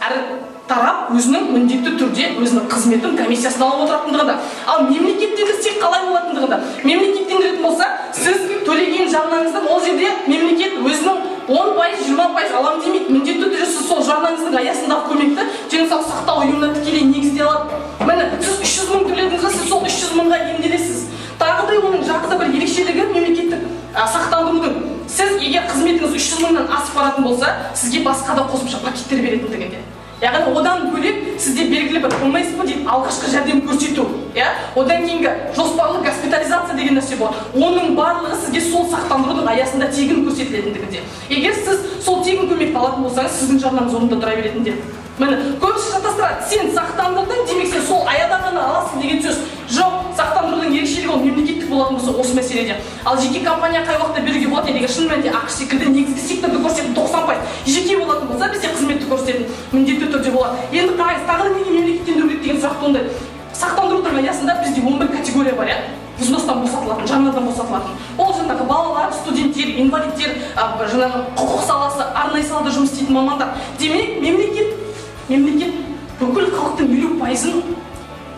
әр тарап өзінің міндетті түрде өзінің қызметін комиссиясына алып отыратындығында. Ал мемлекеттендірсек қалай болатындығында. Мемлекеттендіретін болса, сіз төлеген жарнаңыздан ол жерде мемлекет өзінің 10%, 20% алам демейді. Міндетті түрде сіз сол жарнаңыздың аясындағы көмекті денсаулық сақтау ұйымына тікелей негізде алады. Міне, сіз 300 мың төледіңіз, сіз сол 300 мыңға емделесіз. Тағыдай оның жақсы бір ерекшелігі мемлекеттік сақтандырудың. Сіз егер қызметіңіз 300 мыңнан асып баратын болса, сізге басқа да қосымша пакеттер беретіндігінде. Яғни одан бөлек сізде белгілі бір ОМС дейді, алғашқы жәрдем көрсету. Одан кейінгі жоспарлы госпитализация деген нәрсе болады. Оның барлығы сізге сол сақтандырудың аясында тегін көрсетілетіндігінде. Егер сіз сол тегін көмекті алатын болсаңыз, сіздің жарнаңыз орнында тұра беретіндер. Міне, көбісі шатастырады, сен сақтандырдың, демек сен сол аядан ғана аласың деген сөз. Жоқ, сақтандырудың ерекшелігі ол мемлекеттік болатын болса осы мәселеде. Ал жеке компания қай уақытта беруге болады, егер шын мәнінде ақш секілді негізгі секторды көрсететін 90% жеке болатын болса, бізде қызметті көрсететін міндетті түрде болады. Енді қараңыз, тағы да неге мемлекеттендіру керек деген сұрақ туындайды. Сақтандырудың аясында бізде 11 категория бар, взностан босатылатын, жарнадан босатылатын. Ол жаңағы балалар, студенттер, инвалидтер, жаңағы құқық саласы, арнайы салада жұмыс істейтін мамандар. Демек, мемлекет бүкіл халықтың 50%-ын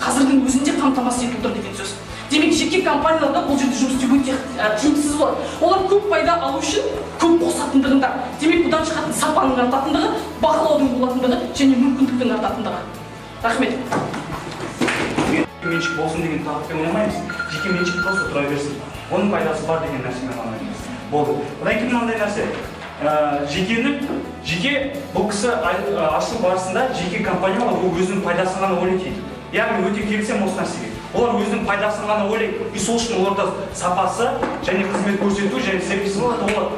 қазірдің өзінде қамтамасыз етіп тұр деген сөз. Демек, жеке компанияларда бұл жерде жұмыс істеу өте тиімсіз болады. Олар көп пайда алу үшін көп қосатындығында. Демек, бұдан шығатын сапаның артатындығы, бақылаудың болатындығы және мүмкіндіктің артатындығы. Рахмет. Меншік болсын деген тақырыппен ойламаймыз. Жеке меншік просто тұра берсін. Оның пайдасы бар деген нәрсемен ойламаймыз. Болды. Одан кейін мынандай нәрсе. Жеке бұл кісі ашу барысында жеке компаниялар ол өзінің пайдасын ғана ойлайды. Яғни өте келісем осы нәрсеге. Олар өзінің пайдасын ғана ойлайды. И сол үшін оларда сапасы және қызмет көрсету және сервис болады.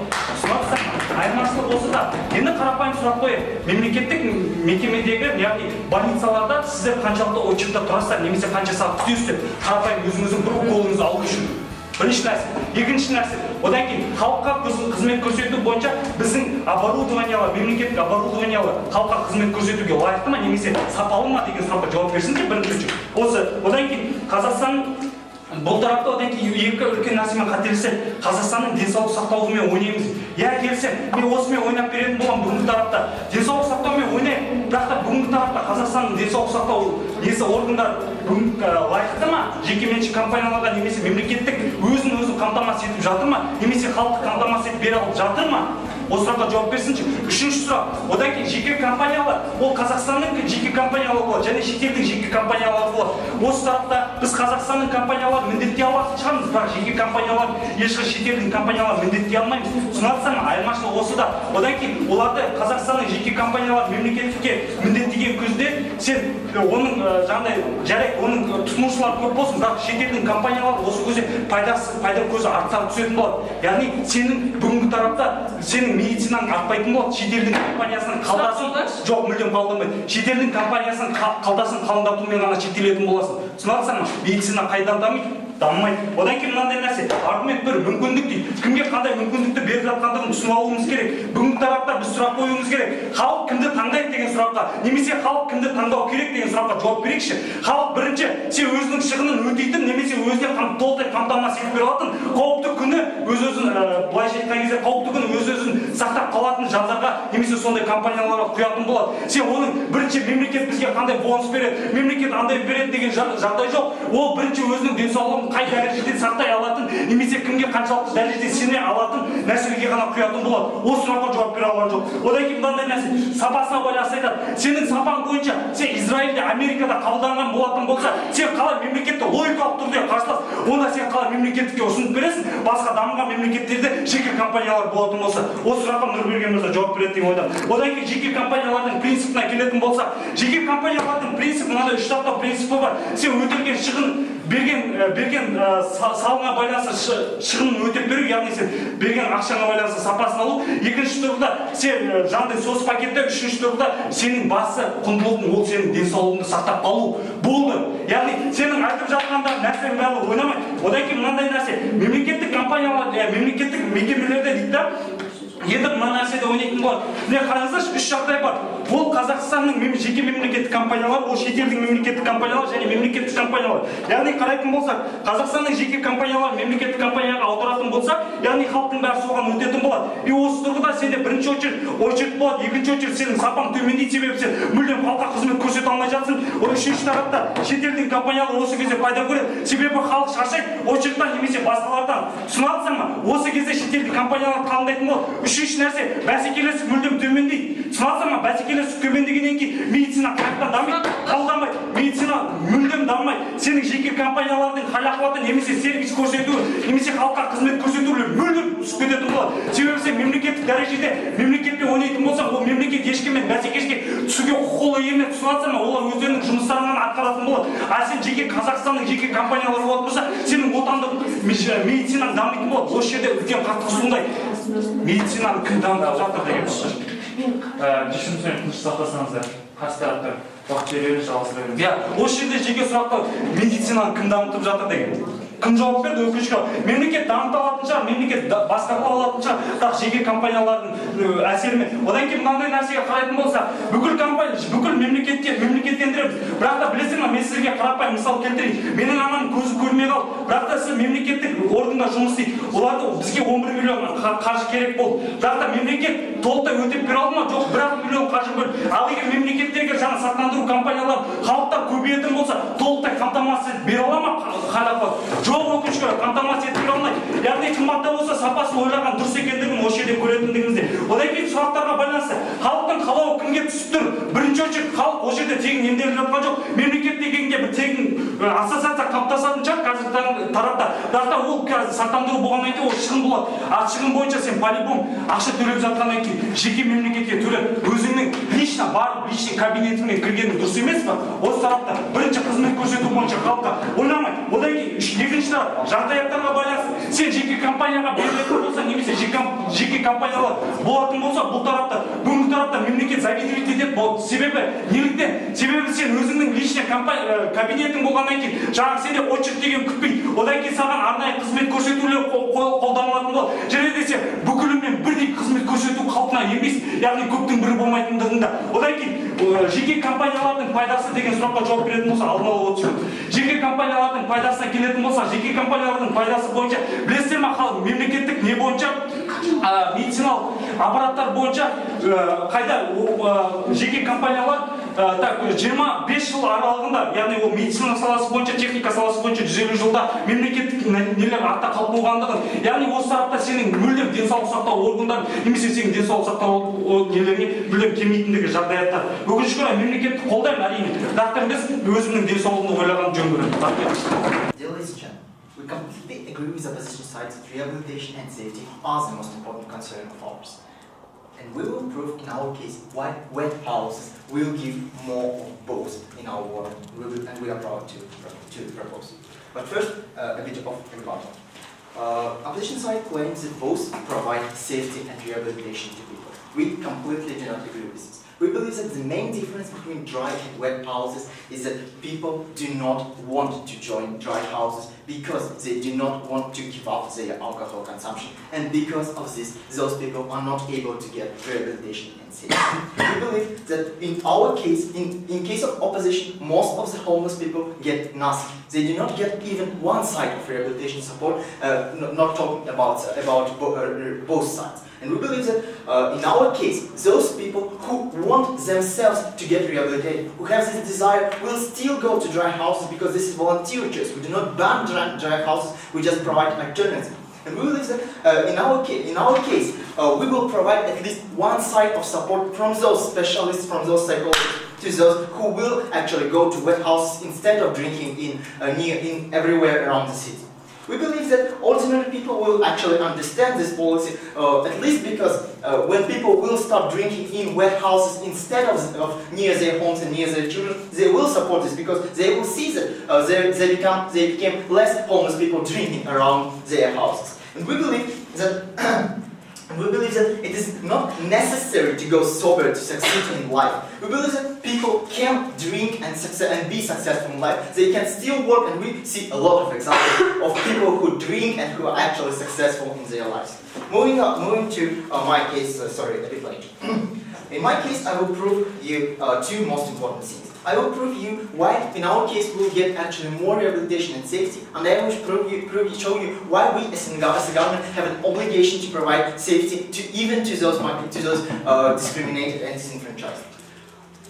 Айырмашылық болса да, енді қарапайым сұрақ қойып, мемлекеттік мекемедегі, яғни больницаларда сіздер қаншалықты очередьте тұрасыздар, немесе қанша сағат күтесіздер, қарапайым өзіңіздің бір уколыңызды алу үшін. Бірінші нәрсе. Екінші нәрсе. Одан кейін халыққа қызмет көрсету бойынша біздің оборудованиялар, мемлекеттік оборудованиялар халыққа қызмет көрсетуге лайықты ма, немесе сапалы ма деген сұраққа жауап берсін деп бірінші. Осы. Одан кейін Қазақстан бұл тарапта одан кейін екі үлкен нәрсемен қателессе, Қазақстанның денсаулық сақтауымен ойнаймыз. Я келсем, мен осымен ойнап беретін болам бүгінгі тарапта. Денсаулық сақтаумен ойнаймын, бірақ та бүгінгі тарапта Қазақстанның денсаулық сақтау органдар лайықты ма? Жекеменшік компанияларға немесе мемлекеттік өзін қамтамасыз етіп жатыр ма? Немесе халықты қамтамасыз етіп бере алып жатыр ма? Осы сұраққа жауап берсінші. Үшінші сұрақ. Одан кейін жеке компаниялар, ол Қазақстанның жеке компаниялары болады, және шетелдің жеке компаниялары болады. Осы тарапта біз Қазақстанның компанияларын міндеттей алатын шығармыз, бірақ жеке компаниялар, ешқай шетелдің компанияларын міндеттей алмаймыз. Түсінатсың, айырмашылық осы да. Одан кейін оларды Қазақстанның жеке компаниялары мемлекеттікке міндеттеген көзде сен оның жарайды, оның тұтынушылар көп болсын, бірақ шетелдің компаниялары осы көзде пайда көзі артқа түсетін болады. Яғни сенің бүгінгі тарапта сенің медицинаның артпайтын болады, шетелдің компаниясының қалтасын жоқ мүлдем қалдырмайды. Шетелдің компаниясының қалтасын қалыңдатумен ғана шектелетін боласың. Түсінатсың ма? Медицина қайдан дамымайды. Одан кейін мынандай нәрсе, аргумент бір мүмкіндік дейді. Кімге қандай мүмкіндікті беріп жатқандығын түсініп алуымыз керек. Бүгінгі тарапта біз сұрақ қоюымыз керек. Халық кімді таңдайды деген сұраққа, немесе халық кімді таңдау керек деген сұраққа жауап берейікші. Халық бірінші, сен өзінің шығынын өтейтін, немесе өзіне толықтай қамтамасыз етіп бере алатын, қауіпті күні өз-өзін былайша айтқан кезде қауіпті күні өз-өзін сақтап қалатын жандарға, немесе сондай компанияларға құятын болады. Сен оның бірінші мемлекет бізге қандай бонус береді, мемлекет андай береді деген жағдай жоқ. Ол бірінші өзінің денсаулығын қай дәрежеде сақтай алатын, немесе кімге қаншалықты дәрежеде сене алатын нәрселерге ғана құятын болады. Осы сұраққа жауап бере алған жоқ. Одан кейін мынандай нәрсе, сапасына байланысты айтады. Сенің сапаң бойынша сен Израильде, Америкада қабылданған болатын болса, сен қалай мемлекетті логикалық түрде қарсыласың, онда сен қалай мемлекеттікке ұсынып бересің, басқа дамыған мемлекеттерде жеке компаниялар болатын болса. Осы сұраққа Нұрберген мырза жауап береді деп ойладым. Одан кейін жеке компаниялардың принципіне келетін болса, жеке компаниялардың принципі мынандай үш таптау принципі бар. Сен өтелген шығын берген салыңа байланысты шығынын өтеп беру, яғни сен берген ақшаңа байланысты сапасын алу. Екінші тұрғыда сен жаңағыдай сос пакетте, үшінші тұрғыда сенің басы құндылығың ол сенің денсаулығыңды сақтап қалу болды. Яғни сенің айтып жатқандар нәрсенің бәрі ойнамайды. Одан кейін мынандай нәрсе, мемлекеттік компаниялар, мемлекеттік мекемелерде дейді да, енді мына нәрседе ойнайтын болады. Міне қараңыздаршы, үш жағдай бар. Ол Қазақстанның жеке мемлекеттік компаниялар, ол шетелдің мемлекеттік компаниялар және мемлекеттік компаниялар. Яғни қарайтын болсақ, Қазақстанның жеке компаниялар мемлекеттік компанияға аударатын болса, яғни халықтың бәрі соған өтетін болады. И осы тұрғыда сенде бірінші очередь болады, екінші очередь сенің сапаң төмендейді, себебі сен мүлдем халыққа қызмет көрсете алмай жатсың. Үшінші тарапта шетелдің компаниялары осы кезде пайда көреді, себебі халық шаршайды, очередьтан немесе басқалардан сұнатсың ма, осы кезде шетелдің компаниялар қабылдайтын болады. Үшінші нәрсе, бәсекелестік мүлдем төмендейді. Сұнатсың ма, бәсекелестік төмендегеннен кейін медицина қайықтан дамиды, қабылданбайды, медицина мүлдем дамымайды. Сенің жеке компаниялардың хал-ахуаты немесе сервис көрсетуі, немесе халыққа қызмет көрсетулер мүлдем түсіп кететін болады. Себебі сен мемлекеттік дәрежеде мемлекетпен ойнайтын болсаң, ол мемлекет ешкіммен бәсекелеске түсуге құқылы емес. Сұнатсың ма, олар өздерінің жұмыстарынан атқаратын болады. А сен жеке Қазақстанның жеке компаниялары болатын болса, сенің отандық медицинаң дамитын болады. Осы жерде үлкен қақтығыс туындайды. Медицинаны кім дамытып жатыр деген Кешірім тыныш сақтасаңыздар, қарсы тараптар уақыт береміз, жалғастыра береміз. Осы жерде жеке сұрақтар, медицинаны кім дамытып жатыр деген. Кім жауап берді? Өкінішке. Мемлекет дамыта алатын шығар, мемлекет басқарып алатын шығар, бірақ жеке компаниялардың әсерімен. Одан кейін мынандай нәрсеге қарайтын болса, бүкіл мемлекеттендіреміз. Бірақ та білесің ме, мен сізге қарапайым мысал келтірейін. Менің анам көзі көрмей қалды. Бірақ та сіз мемлекеттік органда жұмыс істейді. Оларды бізге 11 миллион қаржы керек болды. Бірақ та мемлекет толықтай өтеп бере алды ма? Жоқ, 1 миллион қаржы бөлді. Ал егер мемлекеттегі жаңа сақтандыру компаниялары халықтар көбейетін болса, толықтай қамтамасыз бере ала ма хал-ахуат? Жоқ, өкінішке қамтамасыз етіп алмайды. Яғни қымбаттау болса сапасын ойлаған дұрыс екендігін осы жерде көретіндігіңізде. Одан кейін сұрақтарға байланысты халықтың қалауы кімге түсіп тұр? Бірінші очередь халық осы жерде тегін емделіп жатқан жоқ. Мемлекет дегенге бір тегін ассоциация қалыптасатын шығар қазіргі тарапта. Бірақ та ол сақтандыру болғаннан кейін ол шығын болады. А шығын бойынша сен по-любому ақша төлеп жатқаннан кейін жеке мемлекетке төлеп өзіңнің лично барып личный кабинетіңмен кіргенің дұрыс емес пе? Осы тарапта бірінші қызмет көрсету бойынша халыққа ойламайды. Одан кейін екінші тарап жағдаяттарға байланысты сен жеке компанияға берілетін болса, немесе жеке компаниялар болатын болса, бұл тарапта бүгінгі тарапта мемлекет заведовать етеді. Себебі неліктен? Себебі сен өзіңнің личный кабинетің болғаннан кейін жаңағы сенде очередь деген күтпейді. Одан кейін саған арнайы қызмет көрсетулер қолданылатын болады. Және де сен бүкілімен бірдей қызмет көрсету қалпына емес, яғни көптің бірі болмайтындығында. Одан кейін жеке компаниялардың пайдасы деген сұраққа жауап беретін болса, алдын ала 30 минут. Жеке компаниялардың пайдасына келетін болса, жеке компаниялардың пайдасы бойынша білесіздер ме, мемлекеттік не бойынша медициналық аппараттар бойынша қайда жеке компаниялар 25 жыл аралығында, яғни ол медицина саласы бойынша, техника саласы бойынша 150 жылда мемлекеттік нелер артта қалып болғандығын, яғни осы тарапта сенің мүлдем денсаулық сақтау органдары немесе сенің денсаулық сақтау нелеріне мүлдем келмейтіндігі жағдаяттар. Өкінішке орай мемлекетті қолдаймын әрине, бірақ та біз өзімнің денсаулығын ойлаған жөн көремін. We completely agree with the opposition side that rehabilitation and safety are the most important concern of ours. And we will prove in our case why wet houses will give more of both in our world, and we are proud to propose. But first, a bit of rebuttal. Opposition side claims that both provide safety and rehabilitation to people. We completely do not agree with this. We believe that the main difference between dry and wet houses is that people do not want to join dry houses because they do not want to give up their alcohol consumption, and because of this, those people are not able to get rehabilitation and safety. We believe that in our case, in case of opposition, most of the homeless people get nothing. They do not get even one side of rehabilitation support, not talking about both sides. And we believe that in our case, those people who want themselves to get rehabilitated, who have this desire, will still go to dry houses because this is volunteer choice. We do not ban dry houses, we just provide alternatives. And we believe that in our case, we will provide at least one side of support from those specialists, from those psychologists, to those who will actually go to wet houses instead of drinking in everywhere around the city. We believe that ordinary people will actually understand this policy, at least because when people will start drinking in wet houses instead of near their homes and near their children, they will support this because they will see that they became less homeless people drinking around their houses. And we believe that it is not necessary to go sober to succeed in life. We believe that people can drink and be successful in life, they can still work, and we see a lot of examples of people who drink and who are actually successful in their lives. Moving to my case, sorry, a bit late. In my case, I will prove you two most important things. I will prove you why, in our case, we will get actually more rehabilitation and safety, and I will show you why we, as a government, have an obligation to provide safety even to those discriminated and disenfranchised.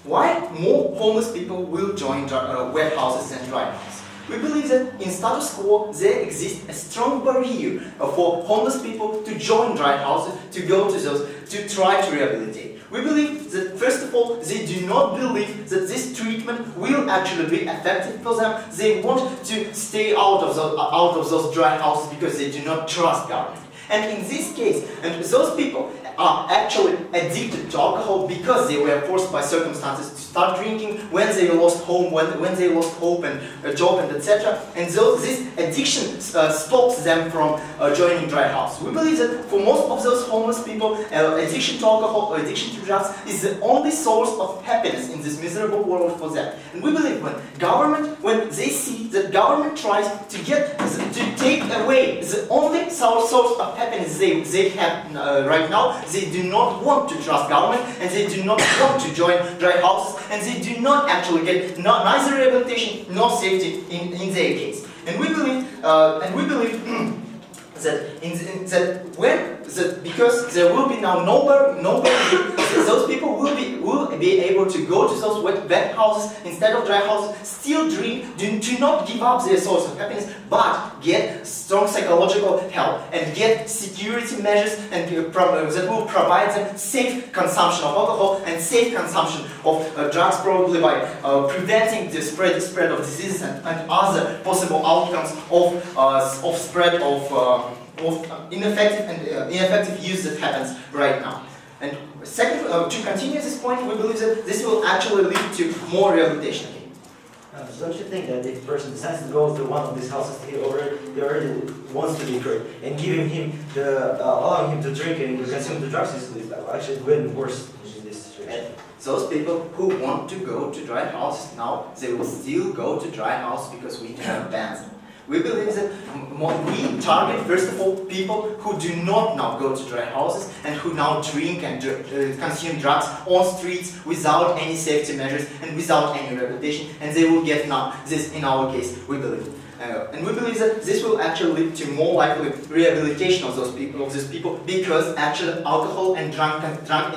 Why more homeless people will join warehouses and dry houses? We believe that in status quo there exists a strong barrier for homeless people to join dry houses, to go to those, to try to rehabilitate. We believe that, first of all, they do not believe that this treatment will actually be effective for them. They want to stay out of those dry houses because they do not trust government. And in this case, and those people are actually addicted to alcohol because they were forced by circumstances to start drinking when they lost home, when they lost hope and a job and etc. And so this addiction stops them from joining dry house. We believe that for most of those homeless people, addiction to alcohol or addiction to drugs is the only source of happiness in this miserable world for them. And we believe when they see that government tries to take away the only source of happiness they have right now, they do not want to trust government, and they do not want to join dry houses, and they do not actually get neither rehabilitation nor safety in their case. And we believe that because there will be now nobody, those people will be able to go to those wet houses instead of dry houses, still drink, do not give up their source of happiness, but get strong psychological help and get security measures and that will provide them safe consumption of alcohol and safe consumption of drugs, probably by preventing the spread of diseases and other possible outcomes of spread of ineffective use that happens right now. And second, to continue this point, we believe that this will actually lead to more rehabilitation. So don't you think that if a person decides to go to one of these houses, he already wants to be great, and giving him allowing him to drink and consume the drugs is actually getting worse in this situation? And those people who want to go to dry houses now, they will still go to dry house because we have bans them. We believe that we target, first of all, people who do not now go to dry houses and who now drink and consume drugs on streets without any safety measures and without any rehabilitation, and they will get now this, in our case, we believe. And we believe that this will actually lead to more likely rehabilitation of those people, because actually alcohol and drug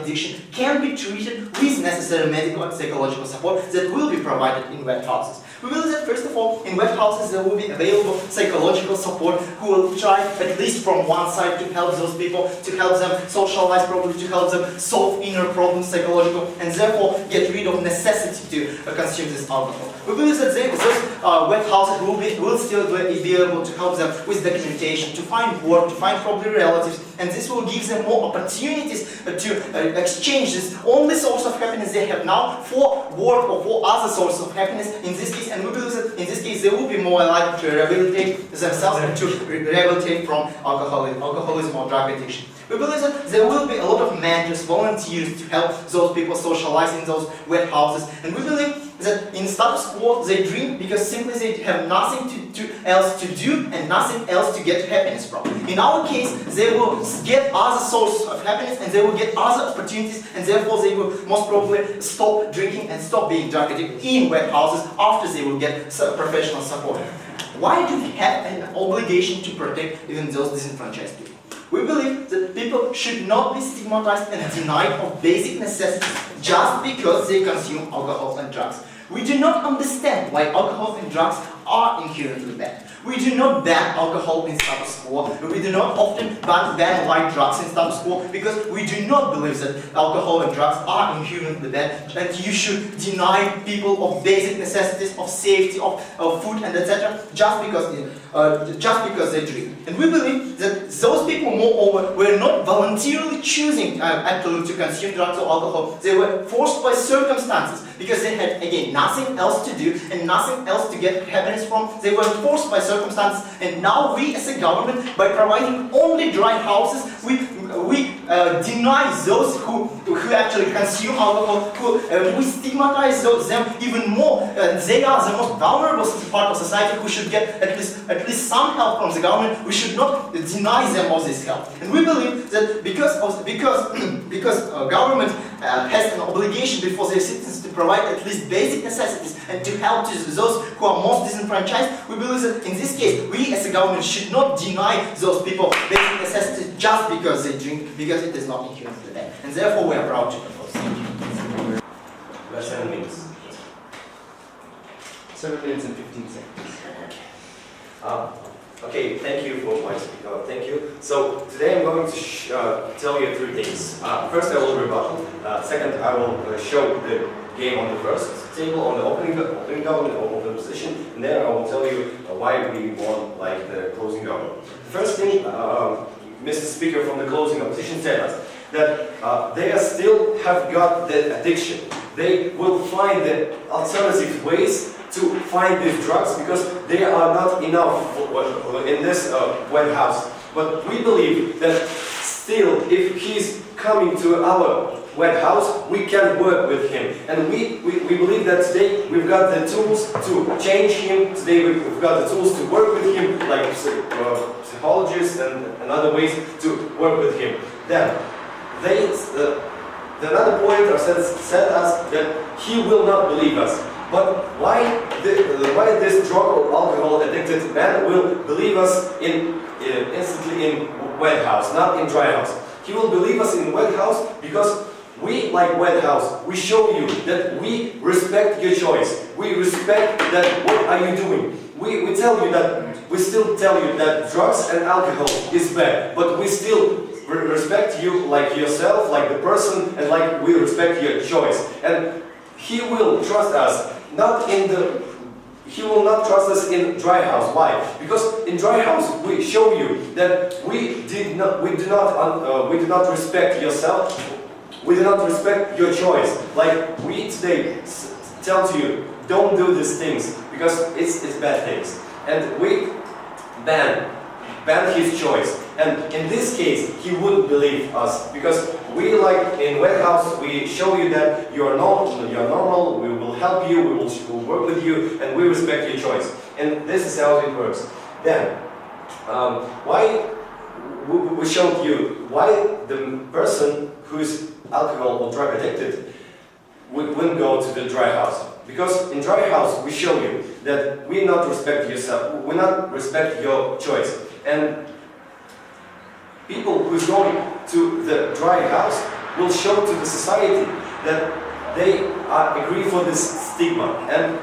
addiction can be treated with necessary medical and psychological support that will be provided in wet houses. We believe that, first of all, in wet houses there will be available psychological support who will try, at least from one side, to help those people, to help them socialize properly, to help them solve inner problems, psychological, and therefore get rid of necessity to consume this alcohol. We believe that those wet houses will still be able to help them with documentation, to find work, to find probably relatives, and this will give them more opportunities to exchange this only source of happiness they have now for work or for other sources of happiness in this case. And we believe that in this case they will be more likely to rehabilitate themselves and to rehabilitate from alcoholism or drug addiction. We believe that there will be a lot of mentors, volunteers to help those people socialize in those wet houses. And we believe that in status quo they drink because simply they have nothing else to do and nothing else to get happiness from. In our case, they will get other sources of happiness and they will get other opportunities, and therefore they will most probably stop drinking and stop being drug addicted in wet houses after they will get professional support. Why do we have an obligation to protect even those disenfranchised people? We believe that people should not be stigmatized and denied of basic necessities just because they consume alcohol and drugs. We do not understand why alcohol and drugs are inherently bad. We do not ban alcohol in status quo. We do not often ban light drugs in status quo because we do not believe that alcohol and drugs are inherently bad, and you should deny people of basic necessities, of safety, of food and etc. just because they drink. And we believe that those people, moreover, were not voluntarily choosing actually to consume drugs or alcohol. They were forced by circumstances because they had, again, nothing else to do and nothing else to get happiness from. They were forced by circumstances, and now we as a government, by providing only dry houses, we deny those who actually consume alcohol, we stigmatize them even more. They are the most vulnerable part of society who should get at least some help from the government. We should not deny them all this help. And we believe that because government has an obligation before their citizens to provide at least basic necessities and to help to those who are most disenfranchised, we believe that in this case, we as a government should not deny those people basic necessities just because they drink, because it is not inherent to them. And therefore we are proud to propose. We have 7 minutes. 7 minutes and 15 seconds. Okay, thank you for my speaker. Thank you. So today I'm going to tell you 3 things. First, I will rebuttal. Second, I will show the game on the first table, on the opening government or open position, and then I will tell you why we won like the closing government. The first thing, Mr. Speaker from the closing opposition said us that they still have got the addiction. They will find the alternative ways to find these drugs because they are not enough in this wet house. But we believe that still, if he's coming to our wet house, we can work with him. And we believe that today we've got the tools to change him. Today we've got the tools to work with him, like psychologists and other ways to work with him. Then, another pointer said us that he will not believe us. But why this drug or alcohol addicted man will believe us instantly in wet house, not in dry house? He will believe us in wet house because we, like wet house, we show you that we respect your choice. We respect that what are you doing. We tell you that, we still tell you that drugs and alcohol is bad, but we still respect you like yourself, like the person, and like we respect your choice. And he will trust us. He will not trust us in dry house. Why? Because in dry house we show you that we do not respect yourself. We do not respect your choice. Like we today tell to you, don't do these things because it's bad things, and we ban his choice. And in this case, he wouldn't believe us because we, like in wet house, we show you that you are normal, we will help you, we will work with you, and we respect your choice. And this is how it works. Then, why we showed you why the person who is alcohol or drug addicted wouldn't go to the dry house. Because in dry house, we show you that we not respect yourself, we not respect your choice. And people who is going to the dry house will show to the society that they agree for this stigma. And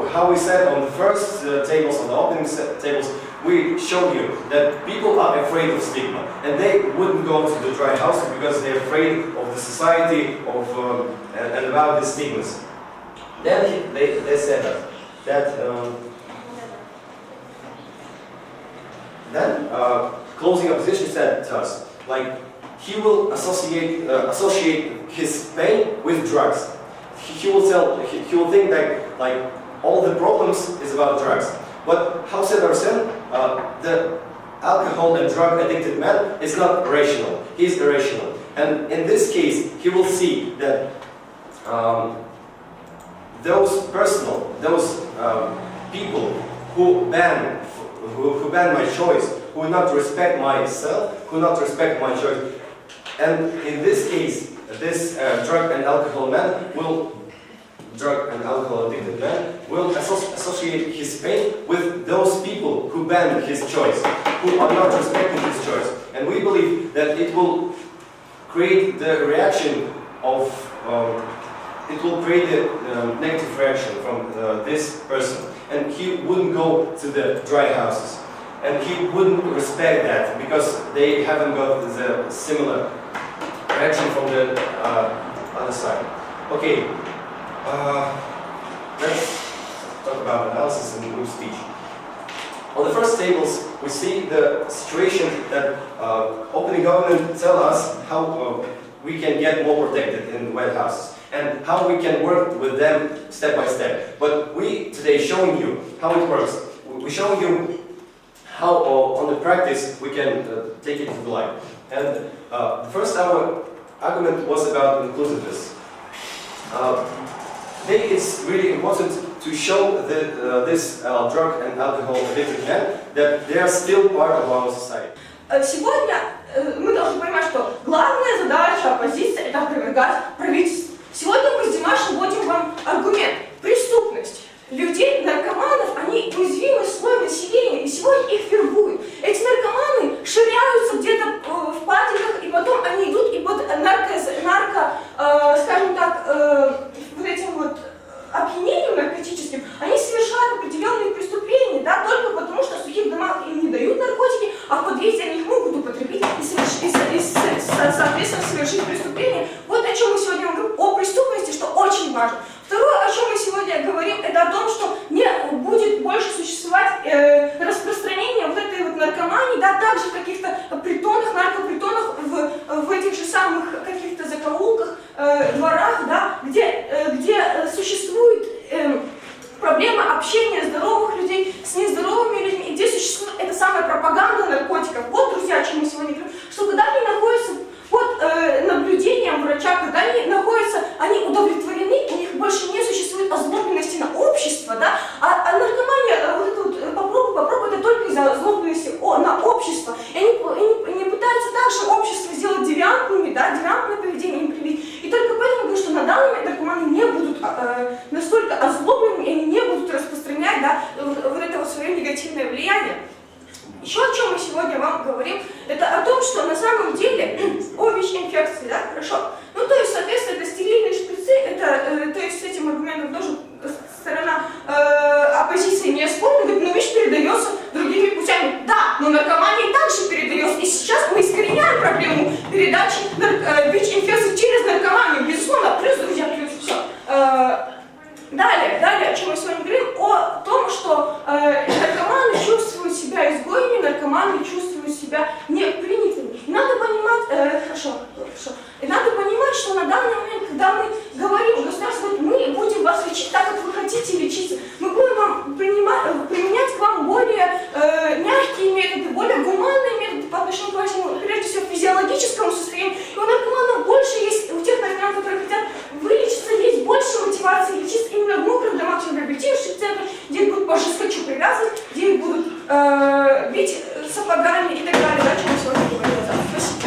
how we said on the first tables, on the opening tables, we showed you that people are afraid of stigma, and they wouldn't go to the dry house because they're afraid of the society, and about the stigmas. Then they said that closing opposition said to us, like, he will associate his pain with drugs. He will think that like all the problems is about drugs. But how said Arsene, the alcohol and drug addicted man is not rational. He's irrational. And in this case, he will see that those people who ban my choice, who will not respect myself, who will not respect my choice. And in this case, this drug and alcohol addicted man will associate his pain with those people who ban his choice, who are not respecting his choice. And we believe that it will create the reaction of, it will create a negative reaction from this person. And he wouldn't go to the dry houses. And he wouldn't respect that because they haven't got the similar reaction from the other side. Okay, let's talk about analysis and group speech. On the first tables, we see the situation that opening government tell us how we can get more protected in wet houses and how we can work with them step by step. But we today showing you how it works. We're showing you how on the practice we can take it to the life. And the first our argument was about inclusiveness. Today it's really important to show this drug and alcohol addicted men that they are still part of our society. Сегодня мы должны понимать, что главная задача оппозиции – это опровергать правительство. Сегодня мы с Димашем вводим вам аргумент – преступность. Людей, наркоманов, они уязвимый слой населения, и сегодня их вербуют. Эти наркоманы ширяются где-то в падиках, и потом они идут и под скажем так, вот этим вот опьянением наркотическим, они совершают определенные преступления, да, только потому, что в сухих домах им не дают наркотики, а в подъезде они их могут употребить и соответственно, совершить преступление. Вот о чем мы сегодня говорим, о преступности, что очень важно. Второе, о чем мы сегодня говорим, это о том, что не будет больше существовать распространение вот этой вот наркомании, да, также в каких-то притонах, наркопритонах, в этих же самых каких-то закоулках, дворах, да, где существует проблема общения здоровых людей с нездоровыми людьми, и где существует эта самая пропаганда наркотиков. Вот, друзья, о чем мы сегодня говорим, что когда они находятся под наблюдением врача, когда они удовлетворены, у них больше не существует озлобленности на общество, да, а наркомания, вот это вот, попробуй, это только из-за озлобленности на общество. И они пытаются также общество сделать девиантными, да, девиантное поведение им привить. И только поэтому говорю, что на данный момент наркоманы не будут настолько озлобленными, и они не будут распространять, да, вот это вот свое негативное влияние. Еще о чем мы сегодня вам говорим, это о том, что на самом деле о ВИЧ-инфекции, да, хорошо. Ну, то есть, соответственно, это стерильные шприцы, это, то есть, с этим аргументом тоже сторона оппозиции не спорит, говорит, ну, ВИЧ передается другими путями. Да, но наркомания также передается, и сейчас мы искореняем проблему передачи ВИЧ-инфекции через наркоманию, безусловно, плюс, друзья, плюс, все. Далее, о чем мы сегодня говорим, о том, что наркоманы чувствуют себя изгоями, наркоманы чувствуют себя непринятыми. И надо понимать, и надо понимать, что на данный момент, когда мы говорим, государство говорит, мы будем вас лечить так, как вы хотите лечиться, мы будем вам применять к вам более мягкие методы, более гуманные методы по отношению к вашему, прежде всего, физиологическому состоянию. И у наркоманов больше есть, у тех наркоманов, которые хотят вылечиться, есть больше мотивации лечиться именно в мокрых домашних реабилитационных центрах, где их будут по жесткочу привязывать, где их будут бить сапогами и так далее, да, о чем мы сегодня говорили. Спасибо.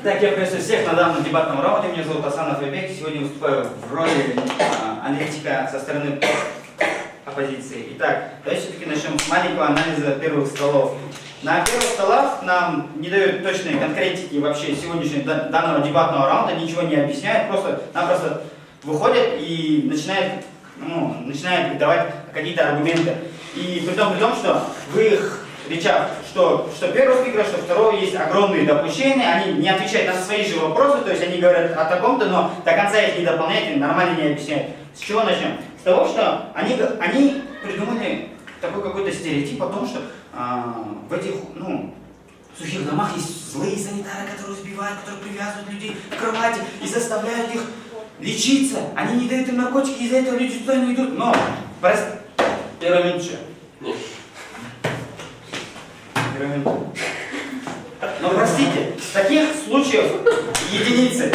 Так, я приветствую всех на данном дебатном раунде. Меня зовут Асанов Айбек. Сегодня выступаю в роли аналитика со стороны оппозиции. Итак, давайте все-таки начнем с маленького анализа первых столов. На первых столах нам не дают точной конкретики вообще сегодняшнего данного дебатного раунда, ничего не объясняют, просто-напросто выходят и начинают давать какие-то аргументы. И при том, что в их речах, что первого спикера, что второго есть огромные допущения, они не отвечают на свои же вопросы, то есть они говорят о таком-то, но до конца их не дополняют и нормально не объясняют. С чего начнем? С того, что они придумали такой какой-то стереотип о том, что в этих, сухих домах есть злые санитары, которые избивают, которые привязывают людей к кровати и заставляют их лечиться. Они не дают им наркотики, из-за этого люди туда не идут. Но, первая минута. Но простите, таких случаев единицы.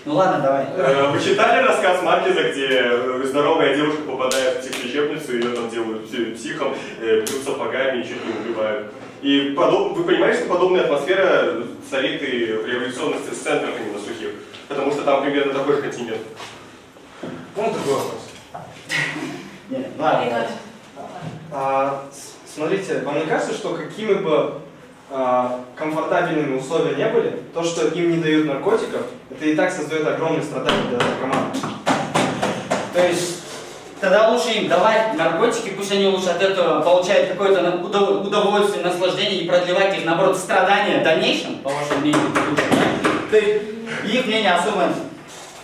Ну ладно, давай. Вы читали рассказ Маркиза, где здоровая девушка попадает в психлечебницу, ее там делают психом, бьют сапогами и чуть не убивают. И вы понимаете, что подобная атмосфера царит и в реабилитационных центрах именно сухих, потому что там примерно такой же контингент. Можно другой вопрос? Нет, ладно. Смотрите, вам не кажется, что какими бы комфортабельными условия не были, то, что им не дают наркотиков, это и так создает огромные страдания для наркоманов? То есть, тогда лучше им давать наркотики, пусть они лучше от этого получают какое-то удовольствие, наслаждение и продлевать их, наоборот, страдания в дальнейшем, по вашему мнению. То есть, их мнение особо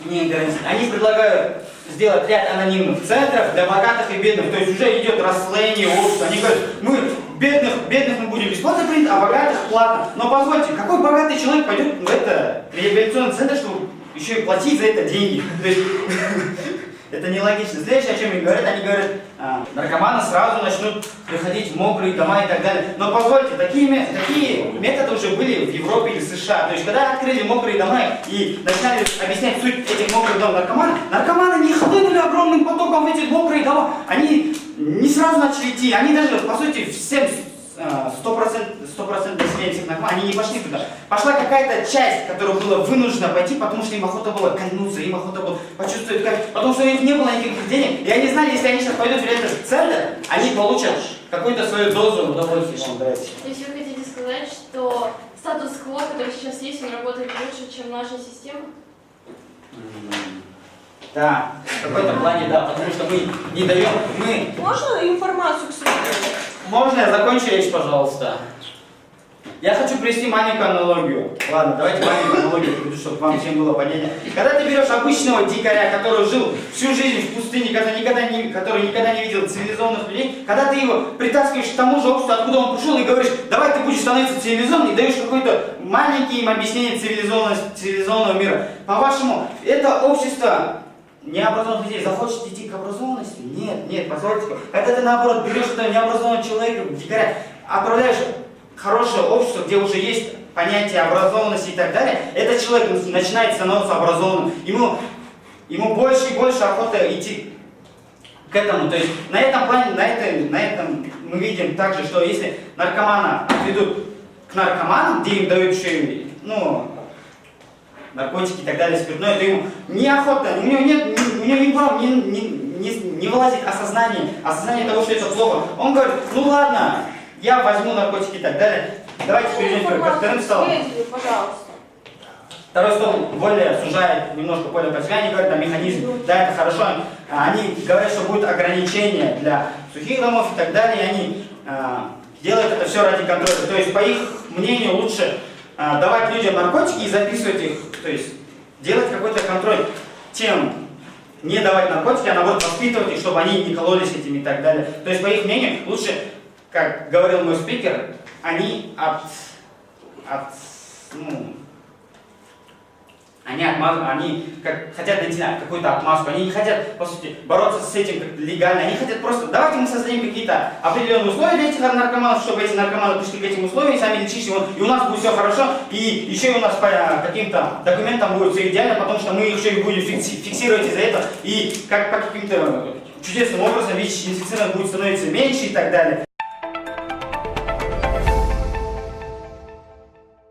не гарантирует. Они предлагают сделать ряд анонимных центров для богатых и бедных, то есть уже идет расслоение общества. Они говорят, мы бедных мы будем бесплатно принять, а богатых платно. Но позвольте, какой богатый человек пойдет в это реабилитационный центр, чтобы еще и платить за это деньги? То есть, Это нелогично. Следующее, о чем они говорят, наркоманы сразу начнут приходить в мокрые дома и так далее. Но позвольте, такие методы уже были в Европе или США. То есть, когда открыли мокрые дома и начали объяснять суть этих мокрых домов наркоманы не хлынули огромным потоком в эти мокрые дома. Они не сразу начали идти. Они даже, по сути, всем 100% населения всех наркоманов, они не пошли туда. Пошла какая-то часть, которая была вынуждена пойти, потому что им охота было кольнуться, им охота было почувствовать, потому что у них не было никаких денег, и они знали, если они сейчас пойдут в этот центр, они получат какую-то свою дозу удовольствия. То есть вы хотите сказать, что статус-кво, который сейчас есть, он работает лучше, чем наша система? Да, в какой-то плане, да, потому что мы не даем, Можно информацию к сведению? Можно я закончу речь, пожалуйста? Я хочу привести маленькую аналогию. Ладно, давайте маленькую аналогию приведу, чтобы вам всем было понятно. Когда ты берешь обычного дикаря, который жил всю жизнь в пустыне, который никогда не видел цивилизованных людей, когда ты его притаскиваешь к тому же обществу, откуда он пришел, и говоришь, давай ты будешь становиться цивилизованным, и даешь какое-то маленькое им объяснение цивилизованного мира. По-вашему, это общество необразованных людей захочет идти к образованности? Нет, позвольте. Когда ты наоборот берешь этого необразованного человека, дикаря, отправляешь в хорошее общество, где уже есть понятие образованности и так далее, этот человек начинает становиться образованным. Ему больше и больше охота идти к этому. То есть на этом плане, на этом мы видим также, что если наркомана отведут к наркоманам, где им дают еще и, наркотики и так далее, спиртное, то ему неохота, у него не вылазит осознание того, что это плохо. Он говорит, ну ладно, я возьму наркотики и так далее. Давайте перейдем ко вторым столам. Второй стол более сужает, немножко более по себе, они говорят о механизме, да, это хорошо, они говорят, что будет ограничение для сухих домов и так далее, и они делают это все ради контроля. То есть, по их мнению, лучше давать людям наркотики и записывать их, то есть делать какой-то контроль, чем не давать наркотики, а наоборот воспитывать их, чтобы они не кололись этим и так далее. То есть, по их мнению, лучше, как говорил мой спикер, они хотят найти какую-то отмазку, они не хотят, по сути, бороться с этим легально, они хотят просто, давайте мы создадим какие-то определенные условия для этих наркоманов, чтобы эти наркоманы пришли к этим условиям, сами лечить его, и у нас будет все хорошо, и еще и у нас по каким-то документам будет все идеально, потому что мы еще и будем фиксировать из-за этого, и как по каким-то чудесным образом ВИЧ-инфицированных будет становиться меньше и так далее.